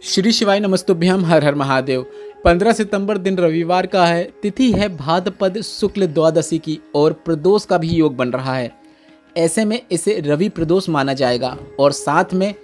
श्री शिवाय नमस्तुभ्यम हर हर महादेव। 15 सितंबर दिन रविवार का है। तिथि है भाद्रपद शुक्ल द्वादशी की और प्रदोष का भी योग बन रहा है। ऐसे में इसे रवि प्रदोष माना जाएगा और साथ में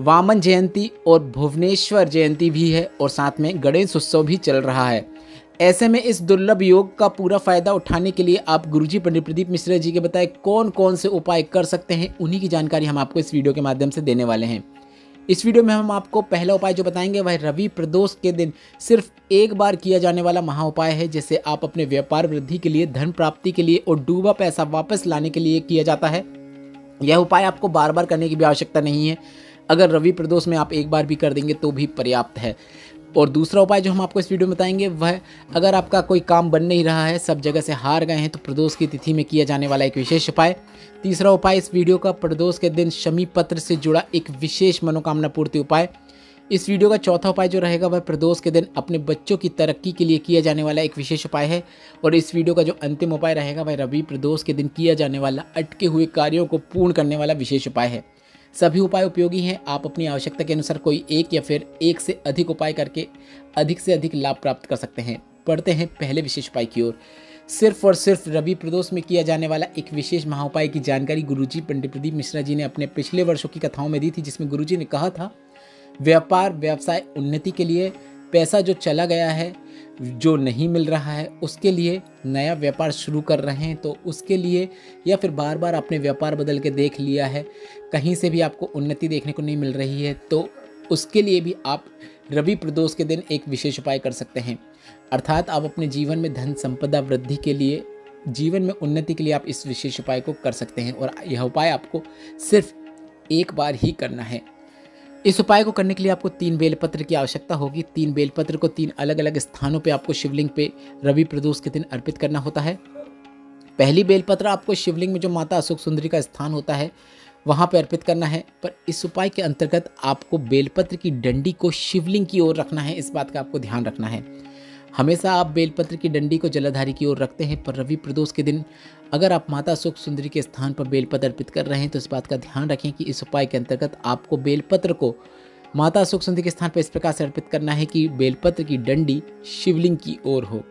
वामन जयंती और भुवनेश्वर जयंती भी है और साथ में गणेश उत्सव भी चल रहा है। ऐसे में इस दुर्लभ योग का पूरा फायदा उठाने के लिए आप गुरुजी पंडित प्रदीप मिश्रा जी के बताए कौन कौन से उपाय कर सकते हैं, उन्हीं की जानकारी हम आपको इस वीडियो के माध्यम से देने वाले हैं। इस वीडियो में हम आपको पहला उपाय जो बताएंगे वह रवि प्रदोष के दिन सिर्फ एक बार किया जाने वाला महा उपाय है, जिससे आप अपने व्यापार वृद्धि के लिए, धन प्राप्ति के लिए और डूबा पैसा वापस लाने के लिए किया जाता है। यह उपाय आपको बार बार करने की भी आवश्यकता नहीं है। अगर रवि प्रदोष में आप एक बार भी कर देंगे तो भी पर्याप्त है। और दूसरा उपाय जो हम आपको इस वीडियो में बताएंगे वह, अगर आपका कोई काम बन नहीं रहा है, सब जगह से हार गए हैं, तो प्रदोष की तिथि में किया जाने वाला एक विशेष उपाय। तीसरा उपाय इस वीडियो का प्रदोष के दिन शमी पत्र से जुड़ा एक विशेष मनोकामना पूर्ति उपाय। इस वीडियो का चौथा उपाय जो रहेगा वह प्रदोष के दिन अपने बच्चों की तरक्की के लिए किया जाने वाला एक विशेष उपाय है। और इस वीडियो का जो अंतिम उपाय रहेगा वह रवि प्रदोष के दिन किया जाने वाला अटके हुए कार्यों को पूर्ण करने वाला विशेष उपाय है। सभी उपाय उपयोगी हैं। आप अपनी आवश्यकता के अनुसार कोई एक या फिर एक से अधिक उपाय करके अधिक से अधिक लाभ प्राप्त कर सकते हैं। पढ़ते हैं पहले विशेष उपाय की ओर। सिर्फ और सिर्फ रवि प्रदोष में किया जाने वाला एक विशेष महाउपाय की जानकारी गुरुजी पंडित प्रदीप मिश्रा जी ने अपने पिछले वर्षों की कथाओं में दी थी, जिसमें गुरुजी ने कहा था व्यापार व्यवसाय उन्नति के लिए, पैसा जो चला गया है, जो नहीं मिल रहा है, उसके लिए, नया व्यापार शुरू कर रहे हैं तो उसके लिए, या फिर बार बार आपने व्यापार बदल के देख लिया है, कहीं से भी आपको उन्नति देखने को नहीं मिल रही है, तो उसके लिए भी आप रवि प्रदोष के दिन एक विशेष उपाय कर सकते हैं। अर्थात आप अपने जीवन में धन संपदा वृद्धि के लिए, जीवन में उन्नति के लिए आप इस विशेष उपाय को कर सकते हैं। और यह उपाय आपको सिर्फ एक बार ही करना है। इस उपाय को करने के लिए आपको 3 बेलपत्र की आवश्यकता होगी। 3 बेलपत्र को 3 अलग अलग स्थानों पे आपको शिवलिंग पे रवि प्रदोष के दिन अर्पित करना होता है। पहली बेलपत्र आपको शिवलिंग में जो माता अशोक सुंदरी का स्थान होता है वहाँ पे अर्पित करना है। पर इस उपाय के अंतर्गत आपको बेलपत्र की डंडी को शिवलिंग की ओर रखना है। इस बात का आपको ध्यान रखना है। हमेशा आप बेलपत्र की डंडी को जलाधारी की ओर रखते हैं, पर रवि प्रदोष के दिन अगर आप माता अशोक सुंदरी के स्थान पर बेलपत्र अर्पित कर रहे हैं तो इस बात का ध्यान रखें कि इस उपाय के अंतर्गत आपको बेलपत्र को माता अशोक सुंदरी के स्थान पर इस प्रकार से अर्पित करना है कि बेलपत्र की डंडी शिवलिंग की ओर हो।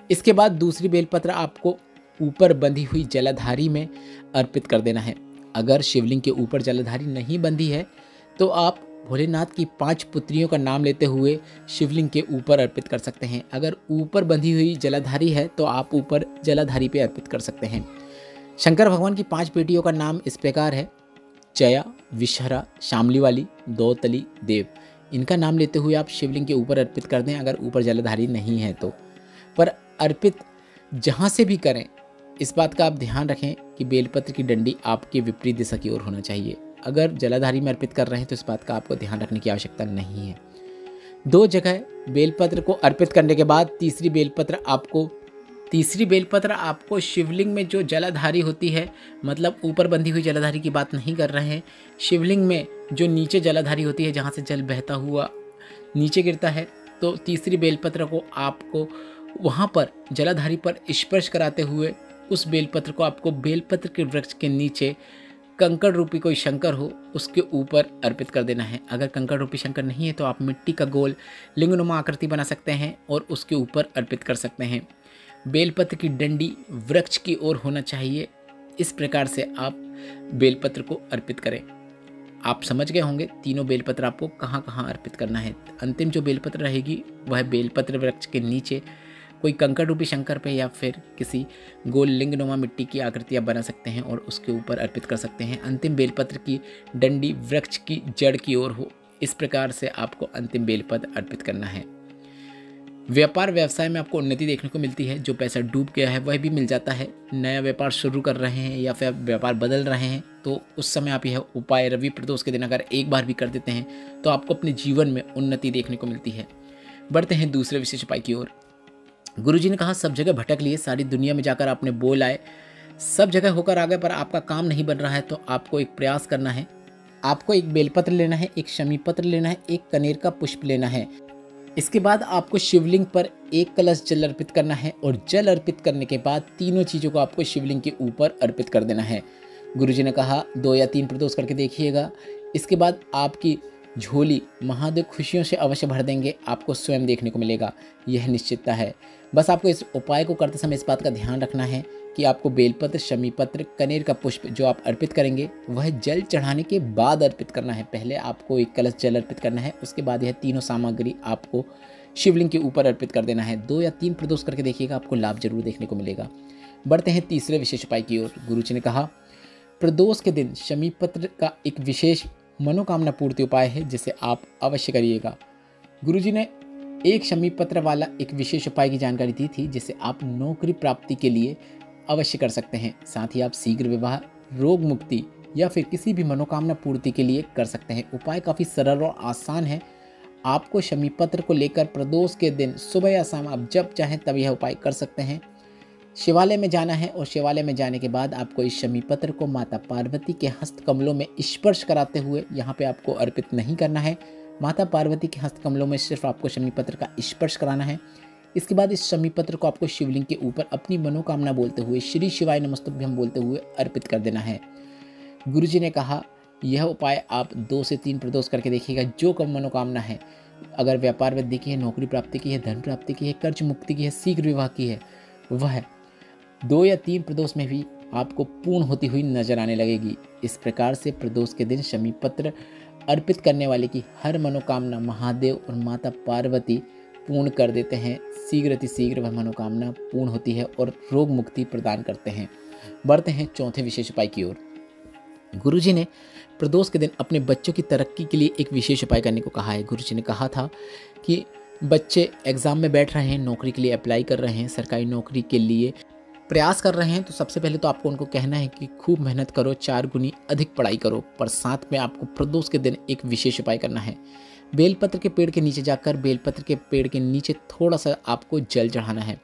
इसके बाद दूसरी बेलपत्र आपको ऊपर बंधी हुई जलाधारी में अर्पित कर देना है। अगर शिवलिंग के ऊपर जलाधारी नहीं बंधी है तो आप भोलेनाथ की 5 पुत्रियों का नाम लेते हुए शिवलिंग के ऊपर अर्पित कर सकते हैं। अगर ऊपर बंधी हुई जलाधारी है तो आप ऊपर जलाधारी पे अर्पित कर सकते हैं। शंकर भगवान की 5 बेटियों का नाम इस प्रकार है: जया, विषहरा, शामली वाली, दौतली, देव। इनका नाम लेते हुए आप शिवलिंग के ऊपर अर्पित कर दें, अगर ऊपर जलाधारी नहीं है तो। पर अर्पित जहाँ से भी करें, इस बात का आप ध्यान रखें कि बेलपत्र की डंडी आपके विपरीत दिशा की ओर होना चाहिए। अगर जलाधारी में अर्पित कर रहे हैं तो इस बात का आपको ध्यान रखने की आवश्यकता नहीं है। 2 जगह बेलपत्र को अर्पित करने के बाद तीसरी बेलपत्र आपको शिवलिंग में जो जलाधारी होती है, मतलब ऊपर बंधी हुई जलाधारी की बात नहीं कर रहे हैं, शिवलिंग में जो नीचे जलाधारी होती है जहाँ से जल बहता हुआ नीचे गिरता है, तो तीसरी बेलपत्र को आपको वहाँ पर जलाधारी पर स्पर्श कराते हुए उस बेलपत्र को आपको बेलपत्र के वृक्ष के नीचे कंकड़ रूपी कोई शंकर हो उसके ऊपर अर्पित कर देना है। अगर कंकड़ रूपी शंकर नहीं है तो आप मिट्टी का गोल लिंगनुमा आकृति बना सकते हैं और उसके ऊपर अर्पित कर सकते हैं। बेलपत्र की डंडी वृक्ष की ओर होना चाहिए। इस प्रकार से आप बेलपत्र को अर्पित करें। आप समझ गए होंगे तीनों बेलपत्र आपको कहाँ कहाँ अर्पित करना है। अंतिम जो बेलपत्र रहेगी वह बेलपत्र वृक्ष के नीचे कोई कंकड़ रूपी शंकर पे या फिर किसी गोल लिंगनुमा मिट्टी की आकृतियाँ बना सकते हैं और उसके ऊपर अर्पित कर सकते हैं। अंतिम बेलपत्र की डंडी वृक्ष की जड़ की ओर हो। इस प्रकार से आपको अंतिम बेलपत्र अर्पित करना है। व्यापार व्यवसाय में आपको उन्नति देखने को मिलती है। जो पैसा डूब गया है वह भी मिल जाता है। नया व्यापार शुरू कर रहे हैं या फिर व्यापार बदल रहे हैं तो उस समय आप यह उपाय रवि प्रदोष के दिन अगर एक बार भी कर देते हैं तो आपको अपने जीवन में उन्नति देखने को मिलती है। बढ़ते हैं दूसरे विशेष उपाय की ओर। गुरुजी ने कहा सब जगह भटक लिए, सारी दुनिया में जाकर आपने बोल आए, सब जगह होकर आ गए, पर आपका काम नहीं बन रहा है तो आपको एक प्रयास करना है। आपको एक बेलपत्र लेना है, एक शमी पत्र लेना है, एक कनेर का पुष्प लेना है। इसके बाद आपको शिवलिंग पर एक कलश जल अर्पित करना है और जल अर्पित करने के बाद तीनों चीज़ों को आपको शिवलिंग के ऊपर अर्पित कर देना है। गुरुजी ने कहा 2 या 3 प्रदोष करके देखिएगा। इसके बाद आपकी झोली महादेव खुशियों से अवश्य भर देंगे, आपको स्वयं देखने को मिलेगा, यह निश्चितता है। बस आपको इस उपाय को करते समय इस बात का ध्यान रखना है कि आपको बेलपत्र, शमीपत्र, कनेर का पुष्प जो आप अर्पित करेंगे वह जल चढ़ाने के बाद अर्पित करना है। पहले आपको एक कलश जल अर्पित करना है, उसके बाद यह तीनों सामग्री आपको शिवलिंग के ऊपर अर्पित कर देना है। 2 या 3 प्रदोष करके देखिएगा, आपको लाभ जरूर देखने को मिलेगा। बढ़ते हैं तीसरे विशेष उपाय की ओर। गुरुजी ने कहा, प्रदोष के दिन शमीपत्र का एक विशेष मनोकामना पूर्ति उपाय है जिसे आप अवश्य करिएगा। गुरुजी ने एक शमीपत्र वाला एक विशेष उपाय की जानकारी दी थी जिसे आप नौकरी प्राप्ति के लिए अवश्य कर सकते हैं। साथ ही आप शीघ्र विवाह, रोग मुक्ति या फिर किसी भी मनोकामना पूर्ति के लिए कर सकते हैं। उपाय काफ़ी सरल और आसान है। आपको शमीपत्र को लेकर प्रदोष के दिन सुबह या शाम आप जब चाहें तब यह उपाय कर सकते हैं। शिवालय में जाना है और शिवालय में जाने के बाद आपको इस शमीपत्र को माता पार्वती के हस्त कमलों में स्पर्श कराते हुए, यहाँ पे आपको अर्पित नहीं करना है, माता पार्वती के हस्त कमलों में सिर्फ आपको शमीपत्र का स्पर्श कराना है। इसके बाद इस शमीपत्र को आपको शिवलिंग के ऊपर अपनी मनोकामना बोलते हुए, श्री शिवाय नमस्तुभ्यं बोलते हुए अर्पित कर देना है। गुरुजी ने कहा, यह उपाय आप 2 से 3 प्रदोष करके देखिएगा। जो कम मनोकामना है, अगर व्यापार वृद्धि की है, नौकरी प्राप्ति की है, धन प्राप्ति की है, कर्ज मुक्ति की है, शीघ्र विवाह की है, वह 2 या 3 प्रदोष में भी आपको पूर्ण होती हुई नजर आने लगेगी। इस प्रकार से प्रदोष के दिन शमीपत्र अर्पित करने वाले की हर मनोकामना महादेव और माता पार्वती पूर्ण कर देते हैं। शीघ्र अतिशीघ्र वह मनोकामना पूर्ण होती है और रोग मुक्ति प्रदान करते हैं। बढ़ते हैं चौथे विशेष उपाय की ओर। गुरुजी ने प्रदोष के दिन अपने बच्चों की तरक्की के लिए एक विशेष उपाय करने को कहा है। गुरुजी ने कहा था कि बच्चे एग्जाम में बैठ रहे हैं, नौकरी के लिए अप्लाई कर रहे हैं, सरकारी नौकरी के लिए प्रयास कर रहे हैं, तो सबसे पहले तो आपको उनको कहना है कि खूब मेहनत करो, 4 गुनी अधिक पढ़ाई करो। पर साथ में आपको प्रदोष के दिन एक विशेष उपाय करना है। बेलपत्र के पेड़ के नीचे जाकर बेलपत्र के पेड़ के नीचे थोड़ा सा आपको जल चढ़ाना है।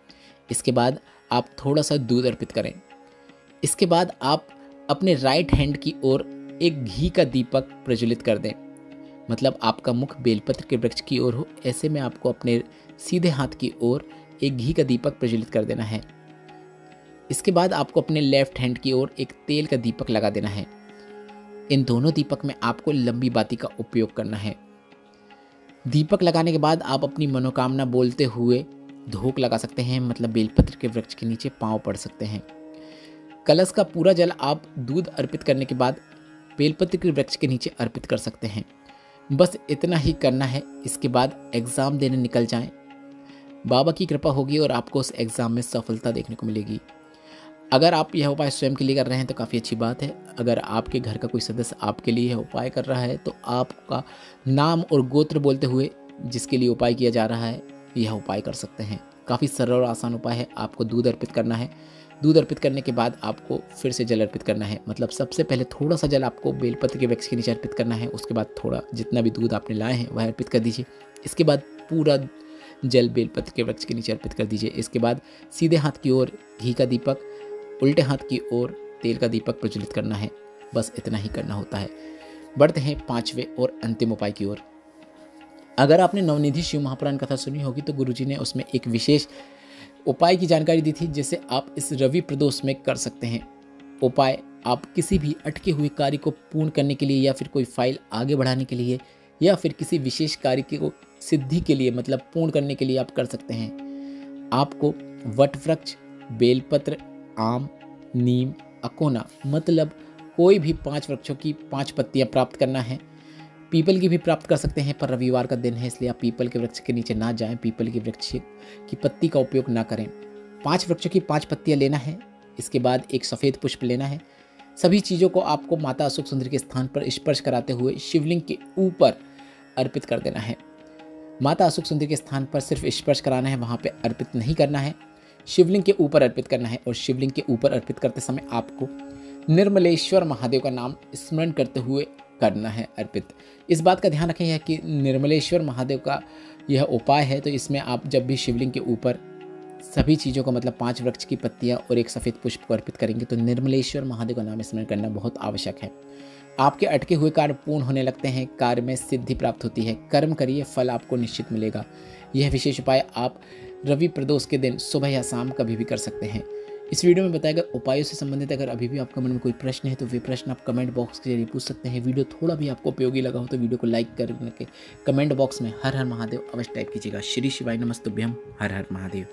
इसके बाद आप थोड़ा सा दूध अर्पित करें। इसके बाद आप अपने राइट हैंड की ओर एक घी का दीपक प्रज्वलित कर दें, मतलब आपका मुख बेलपत्र के वृक्ष की ओर हो। ऐसे में आपको अपने सीधे हाथ की ओर एक घी का दीपक प्रज्वलित कर देना है। इसके बाद आपको अपने लेफ्ट हैंड की ओर एक तेल का दीपक लगा देना है। इन दोनों दीपक में आपको लंबी बाती का उपयोग करना है। दीपक लगाने के बाद आप अपनी मनोकामना बोलते हुए धूप लगा सकते हैं, मतलब बेलपत्र के वृक्ष के नीचे पांव पड़ सकते हैं। कलश का पूरा जल आप दूध अर्पित करने के बाद बेलपत्र के वृक्ष के नीचे अर्पित कर सकते हैं। बस इतना ही करना है। इसके बाद एग्ज़ाम देने निकल जाएं। बाबा की कृपा होगी और आपको उस एग्ज़ाम में सफलता देखने को मिलेगी। अगर आप यह उपाय स्वयं के लिए कर रहे हैं तो काफ़ी अच्छी बात है। अगर आपके घर का कोई सदस्य आपके लिए यह उपाय कर रहा है तो आपका नाम और गोत्र बोलते हुए जिसके लिए उपाय किया जा रहा है यह उपाय कर सकते हैं। काफ़ी सरल और आसान उपाय है। आपको दूध अर्पित करना है। दूध अर्पित करने के बाद आपको फिर से जल अर्पित करना है, मतलब सबसे पहले थोड़ा सा जल आपको बेलपत्र के वृक्ष के नीचे अर्पित करना है। उसके बाद थोड़ा जितना भी दूध आपने लाए हैं वह अर्पित कर दीजिए। इसके बाद पूरा जल बेलपत्र के वृक्ष के नीचे अर्पित कर दीजिए। इसके बाद सीधे हाथ की ओर घी का दीपक, उल्टे हाथ की ओर तेल का दीपक प्रज्वलित करना है। बस इतना ही करना होता है। बढ़ते हैं 5वें और अंतिम उपाय की ओर। अगर आपने नवनिधि शिव महापुराण कथा सुनी होगी तो गुरुजी ने उसमें एक विशेष उपाय की जानकारी दी थी जिसे आप इस रवि प्रदोष में कर सकते हैं। उपाय आप किसी भी अटके हुए कार्य को पूर्ण करने के लिए या फिर कोई फाइल आगे बढ़ाने के लिए या फिर किसी विशेष कार्य को सिद्धि के लिए, मतलब पूर्ण करने के लिए आप कर सकते हैं। आपको वट वृक्ष, बेलपत्र, आम, नीम, अकोना, मतलब कोई भी 5 वृक्षों की 5 पत्तियां प्राप्त करना है। पीपल की भी प्राप्त कर सकते हैं, पर रविवार का दिन है इसलिए आप पीपल के वृक्ष के नीचे ना जाएं, पीपल के वृक्ष की पत्ती का उपयोग ना करें। 5 वृक्षों की 5 पत्तियां लेना है। इसके बाद एक सफ़ेद पुष्प लेना है। सभी चीज़ों को आपको माता अशोक सुंदरी के स्थान पर स्पर्श कराते हुए शिवलिंग के ऊपर अर्पित कर देना है। माता अशोक सुंदरी के स्थान पर सिर्फ स्पर्श कराना है, वहाँ पर अर्पित नहीं करना है। शिवलिंग के ऊपर अर्पित करना है और शिवलिंग के ऊपर अर्पित करते समय आपको निर्मलेश्वर महादेव का नाम स्मरण करते हुए करना है अर्पित। इस बात का ध्यान रखें कि निर्मलेश्वर महादेव का यह उपाय है, तो इसमें आप जब भी शिवलिंग के ऊपर सभी चीज़ों को, मतलब 5 वृक्ष की पत्तियां और एक सफ़ेद पुष्प को अर्पित करेंगे तो निर्मलेश्वर महादेव का नाम स्मरण करना बहुत आवश्यक है। आपके अटके हुए कार्य पूर्ण होने लगते हैं, कार्य में सिद्धि प्राप्त होती है। कर्म करिए, फल आपको निश्चित मिलेगा। यह विशेष उपाय आप रवि प्रदोष के दिन सुबह या शाम कभी भी कर सकते हैं। इस वीडियो में बताए गए उपायों से संबंधित अगर अभी भी आपके मन में कोई प्रश्न है तो वे प्रश्न आप कमेंट बॉक्स के जरिए पूछ सकते हैं। वीडियो थोड़ा भी आपको उपयोगी लगा हो तो वीडियो को लाइक करके कमेंट बॉक्स में हर हर महादेव अवश्य टाइप कीजिएगा। श्री शिवाय नमस्तुभ्यम। हर हर महादेव।